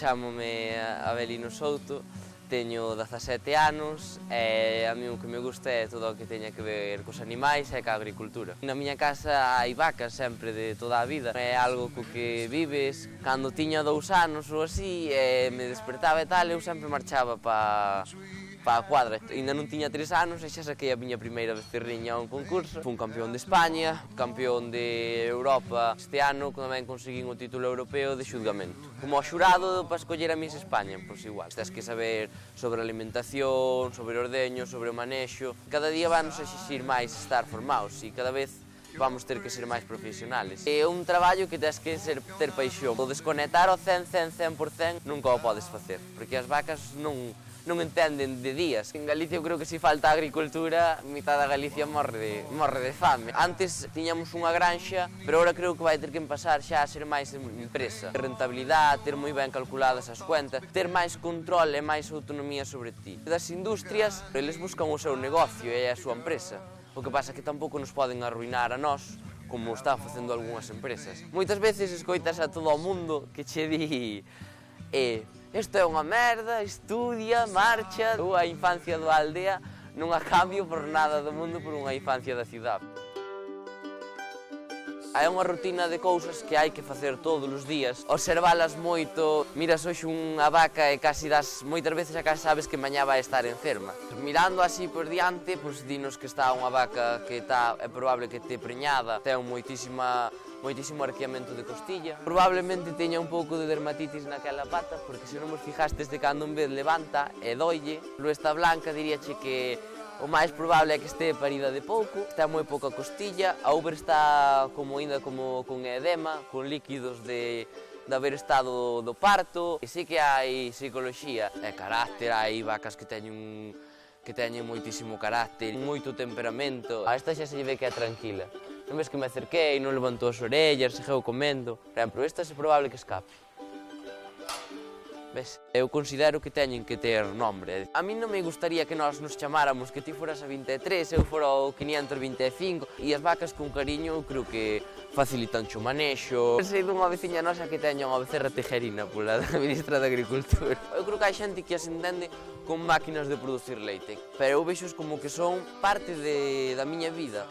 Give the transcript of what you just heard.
Chámome Abelino Souto, teño 17 anos e a mí o que me gusta é todo o que teña que ver cos animais e ca agricultura. Na miña casa hai vacas sempre de toda a vida, é algo co que vives. Cando tiña 2 anos ou así e me despertaba e tal, eu sempre marchaba pa a cuadra. Ainda non tiña 3 anos e xa saquei a miña primeira becerriña a un concurso. Fun campeón de España, campeón de Europa. Este ano tamén conseguín o título europeo de xulgamento. Como xurado para escoller a Miss España, pois igual. Tens que saber sobre a alimentación, sobre o ordeño, sobre o manexo. Cada día van nos exixir máis estar formados e cada vez vamos ter que ser máis profesionales. É un traballo que tens que ter paixón. O desconectar ao 100% nunca o podes facer, porque as vacas non entenden de días. En Galicia eu creo que se falta a agricultura, mitad da Galicia morre de fame. Antes tiñamos unha granxa, pero agora creo que vai ter que pasar xa a ser máis empresa. Rentabilidade, ter moi ben calculadas as cuentas, ter máis control e máis autonomía sobre ti. Das industrias, eles buscan o seu negocio e a súa empresa. O que pasa é que tampouco nos poden arruinar a nós, como están facendo algunhas empresas. Moitas veces escoitas a todo o mundo que che di isto é unha merda, estudia, marcha. Eu a infancia da aldea non a cambio por nada do mundo por unha infancia da cidade. Hai unha rutina de cousas que hai que facer todos os días, observalas moito. Miras hoxe unha vaca e casi moitas veces a casi sabes que mañá vai estar enferma. Mirando así por diante, pois dinos que está unha vaca que é probable que este preñada, ten moitísimo arqueamento de costilla. Probablemente teña un pouco de dermatitis naquela pata, porque se non vos fijastes de cando en vez levanta e dolle. Luesta blanca diríache que o máis probable é que este parida de pouco, está moi pouca costilla, a uber está ainda con edema, con líquidos de haber estado do parto. E sí que hai psicoloxía e carácter, hai vacas que teñen moitísimo carácter, moito temperamento. A esta xa se ve que é tranquila. Non ves que me acerquei, non levantou as orellas, segueu comendo. Por exemplo, esta é probable que escape. Ves? Eu considero que teñen que ter nombre. A mí non me gustaría que nós nos chamáramos que ti foras a 23, eu fora o 525, e as vacas con cariño eu creo que facilitan o manexo. Sei dunha veciña nosa que teña unha becerra tejerina pola ministra de Agricultura. Eu creo que hai xente que as entende con máquinas de producir leite, pero eu vexo como que son parte da miña vida.